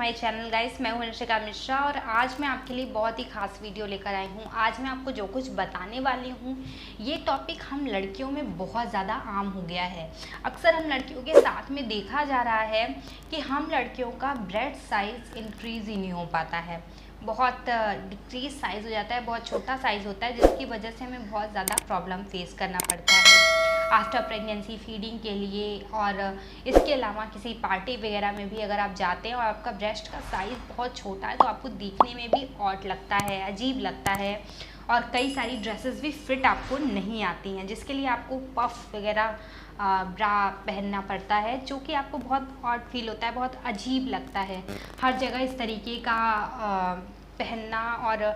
My channel guys. मैं हूं अनुष्का मिश्रा और आज मैं आपके लिए बहुत ही खास वीडियो लेकर आई हूं। आज मैं आपको जो कुछ बताने वाली हूं ये टॉपिक हम लड़कियों में बहुत ज़्यादा आम हो गया है। अक्सर हम लड़कियों के साथ में देखा जा रहा है कि हम लड़कियों का ब्रेस्ट साइज़ इंक्रीज़ ही नहीं हो पाता है, बहुत डिक्रीज साइज़ हो जाता है, बहुत छोटा साइज़ होता है, जिसकी वजह से हमें बहुत ज़्यादा प्रॉब्लम फेस करना पड़ता है आफ्टर प्रेगनेंसी फीडिंग के लिए। और इसके अलावा किसी पार्टी वगैरह में भी अगर आप जाते हैं और आपका ब्रेस्ट का साइज़ बहुत छोटा है तो आपको दिखने में भी ऑड लगता है, अजीब लगता है और कई सारी ड्रेसेस भी फिट आपको नहीं आती हैं, जिसके लिए आपको पफ वगैरह ब्रा पहनना पड़ता है, जो कि आपको बहुत ऑड फील होता है, बहुत अजीब लगता है। हर जगह इस तरीके का पहनना और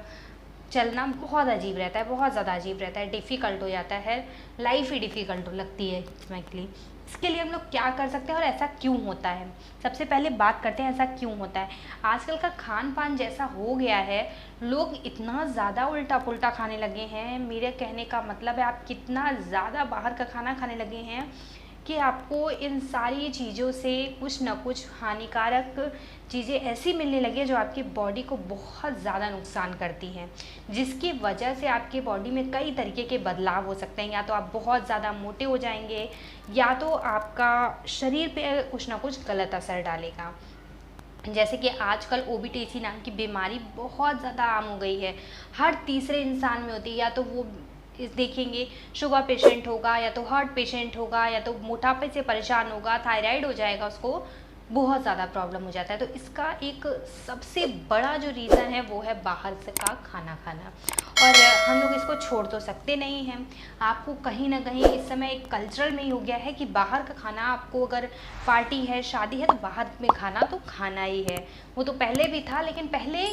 चलना बहुत अजीब रहता है, बहुत ज़्यादा अजीब रहता है, डिफ़िकल्ट हो जाता है, लाइफ ही डिफ़िकल्ट लगती है एक्चुअली। इसके लिए हम लोग क्या कर सकते हैं और ऐसा क्यों होता है? सबसे पहले बात करते हैं ऐसा क्यों होता है। आजकल का खान पान जैसा हो गया है, लोग इतना ज़्यादा उल्टा पुल्टा खाने लगे हैं। मेरे कहने का मतलब है आप कितना ज़्यादा बाहर का खाना खाने लगे हैं कि आपको इन सारी चीज़ों से कुछ ना कुछ हानिकारक चीज़ें ऐसी मिलने लगी है जो आपकी बॉडी को बहुत ज़्यादा नुकसान करती हैं, जिसकी वजह से आपकी बॉडी में कई तरीके के बदलाव हो सकते हैं। या तो आप बहुत ज़्यादा मोटे हो जाएंगे या तो आपका शरीर पे कुछ ना कुछ गलत असर डालेगा। जैसे कि आजकल ओबेसिटी नाम की बीमारी बहुत ज़्यादा आम हो गई है, हर तीसरे इंसान में होती है। या तो वो देखेंगे शुगर पेशेंट होगा, या तो हार्ट पेशेंट होगा, या तो मोटापे से परेशान होगा, थायराइड हो जाएगा, उसको बहुत ज़्यादा प्रॉब्लम हो जाता है। तो इसका एक सबसे बड़ा जो रीज़न है वो है बाहर से का खाना खाना, और हम लोग इसको छोड़ तो सकते नहीं हैं। आपको कहीं ना कहीं इस समय एक कल्चरल में ही हो गया है कि बाहर का खाना, आपको अगर पार्टी है, शादी है, तो बाहर में खाना तो खाना ही है। वो तो पहले भी था, लेकिन पहले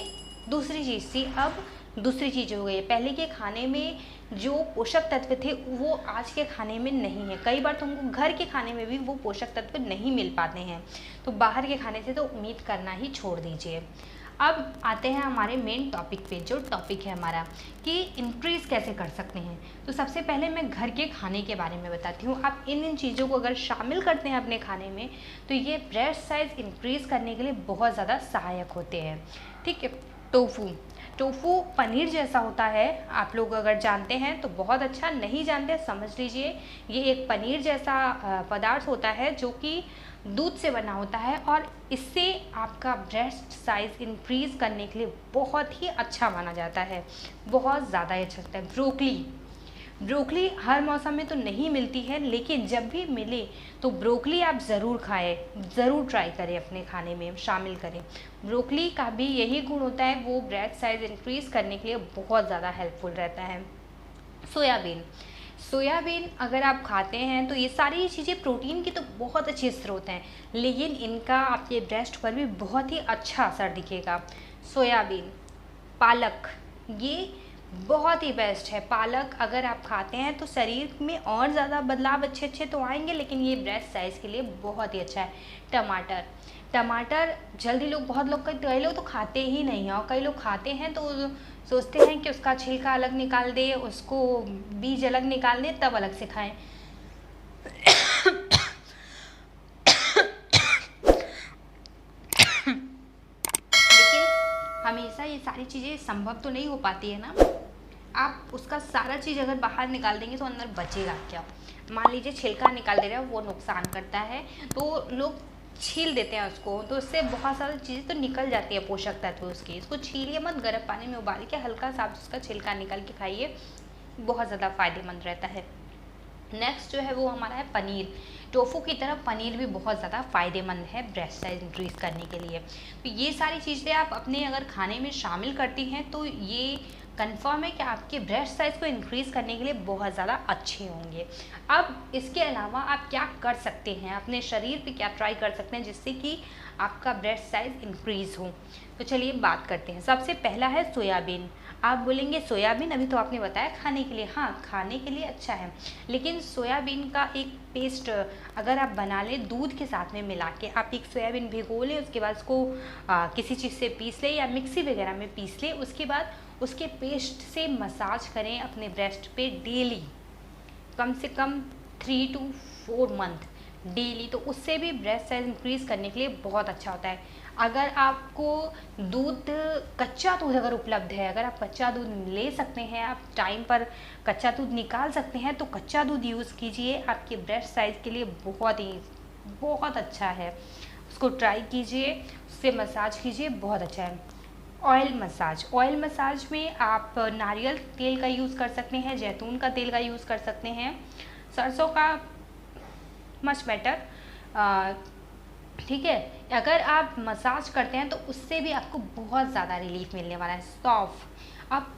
दूसरी चीज़ थी, अब दूसरी चीज़ हो गई है। पहले के खाने में जो पोषक तत्व थे वो आज के खाने में नहीं है। कई बार तुमको घर के खाने में भी वो पोषक तत्व नहीं मिल पाते हैं, तो बाहर के खाने से तो उम्मीद करना ही छोड़ दीजिए। अब आते हैं हमारे मेन टॉपिक पे, जो टॉपिक है हमारा कि इंक्रीज़ कैसे कर सकते हैं। तो सबसे पहले मैं घर के खाने के बारे में बताती हूँ। आप इन चीज़ों को अगर शामिल करते हैं अपने खाने में तो ये ब्रेस्ट साइज़ इंक्रीज़ करने के लिए बहुत ज़्यादा सहायक होते हैं। ठीक है। टोफू पनीर जैसा होता है, आप लोग अगर जानते हैं तो बहुत अच्छा, नहीं जानते समझ लीजिए। ये एक पनीर जैसा पदार्थ होता है जो कि दूध से बना होता है और इससे आपका ब्रेस्ट साइज़ इंक्रीज़ करने के लिए बहुत ही अच्छा माना जाता है, बहुत ज़्यादा अच्छा होता है। ब्रोकली हर मौसम में तो नहीं मिलती है, लेकिन जब भी मिले तो ब्रोकली आप ज़रूर खाएं, ज़रूर ट्राई करें, अपने खाने में शामिल करें। ब्रोकली का भी यही गुण होता है, वो ब्रेस्ट साइज़ इंक्रीज़ करने के लिए बहुत ज़्यादा हेल्पफुल रहता है। सोयाबीन अगर आप खाते हैं तो ये सारी चीज़ें प्रोटीन की तो बहुत अच्छे स्रोत हैं, लेकिन इनका आपके ब्रेस्ट पर भी बहुत ही अच्छा असर दिखेगा। सोयाबीन, पालक, ये बहुत ही बेस्ट है। पालक अगर आप खाते हैं तो शरीर में और ज़्यादा बदलाव अच्छे अच्छे तो आएंगे, लेकिन ये ब्रेस्ट साइज़ के लिए बहुत ही अच्छा है। टमाटर जल्दी बहुत लोग, कई लोग तो खाते ही नहीं हैं, और कई लोग खाते हैं तो सोचते हैं कि उसका छिलका अलग निकाल दे, उसको बीज अलग निकाल दे, तब अलग से खाएं। लेकिन हमेशा ये सारी चीज़ें संभव तो नहीं हो पाती है ना। आप उसका सारा चीज़ अगर बाहर निकाल देंगे तो अंदर बचेगा क्या? मान लीजिए छिलका निकाल दे रहे हो, वो नुकसान करता है, तो लोग छील देते हैं उसको, तो उससे बहुत सारी चीज़ें तो निकल जाती है, पोषक तत्व उसके। इसको छीलिए मत, गर्म पानी में उबाल के हल्का सा उसका छिलका निकाल के खाइए, बहुत ज़्यादा फायदेमंद रहता है। नेक्स्ट जो है वो हमारा है पनीर। टोफू की तरह पनीर भी बहुत ज़्यादा फ़ायदेमंद है ब्रेस्ट साइज इंक्रीज़ करने के लिए। तो ये सारी चीज़ें आप अपने अगर खाने में शामिल करती हैं तो ये कंफर्म है कि आपके ब्रेस्ट साइज़ को इंक्रीज़ करने के लिए बहुत ज़्यादा अच्छे होंगे। अब इसके अलावा आप क्या कर सकते हैं, अपने शरीर पे क्या ट्राई कर सकते हैं जिससे कि आपका ब्रेस्ट साइज़ इंक्रीज़ हो। तो चलिए बात करते हैं। सबसे पहला है सोयाबीन। आप बोलेंगे सोयाबीन अभी तो आपने बताया खाने के लिए, हाँ खाने के लिए अच्छा है, लेकिन सोयाबीन का एक पेस्ट अगर आप बना लें दूध के साथ में मिला के, आप एक सोयाबीन भिगो लें, उसके बाद उसको किसी चीज़ से पीस लें या मिक्सी वगैरह में पीस लें, उसके बाद उसके पेस्ट से मसाज करें अपने ब्रेस्ट पे डेली, कम से कम 3 to 4 मंथ डेली, तो उससे भी ब्रेस्ट साइज इंक्रीज़ करने के लिए बहुत अच्छा होता है। अगर आपको दूध, कच्चा दूध अगर उपलब्ध है, अगर आप कच्चा दूध ले सकते हैं, आप टाइम पर कच्चा दूध निकाल सकते हैं, तो कच्चा दूध यूज़ कीजिए, आपके ब्रेस्ट साइज़ के लिए बहुत अच्छा है। उसको ट्राई कीजिए, उससे मसाज कीजिए, बहुत अच्छा है। ऑयल मसाज में आप नारियल तेल का यूज़ कर सकते हैं, जैतून का तेल का यूज़ कर सकते हैं, सरसों का मच बेटर। ठीक है, अगर आप मसाज करते हैं तो उससे भी आपको बहुत ज़्यादा रिलीफ मिलने वाला है।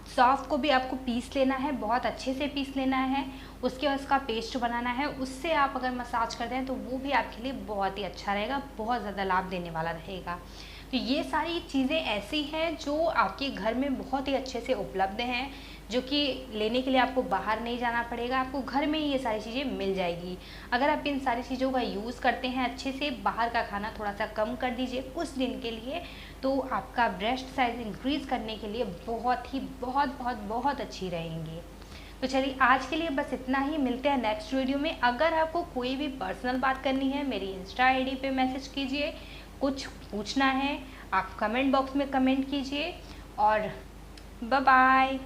सौंफ को भी आपको पीस लेना है, बहुत अच्छे से पीस लेना है, उसके बाद उसका पेस्ट बनाना है, उससे आप अगर मसाज करते हैं तो वो भी आपके लिए बहुत ही अच्छा रहेगा, बहुत ज़्यादा लाभ देने वाला रहेगा। तो ये सारी चीज़ें ऐसी हैं जो आपके घर में बहुत ही अच्छे से उपलब्ध हैं, जो कि लेने के लिए आपको बाहर नहीं जाना पड़ेगा, आपको घर में ही ये सारी चीज़ें मिल जाएगी। अगर आप इन सारी चीज़ों का यूज़ करते हैं अच्छे से, बाहर का खाना थोड़ा सा कम कर दीजिए कुछ दिन के लिए, तो आपका ब्रेस्ट साइज़ इंक्रीज़ करने के लिए बहुत अच्छी रहेंगी। तो चलिए आज के लिए बस इतना ही, मिलते हैं नेक्स्ट वीडियो में। अगर आपको कोई भी पर्सनल बात करनी है, मेरी इंस्टा आईडी पे मैसेज कीजिए, कुछ पूछना है आप कमेंट बॉक्स में कमेंट कीजिए, और बाय बाय।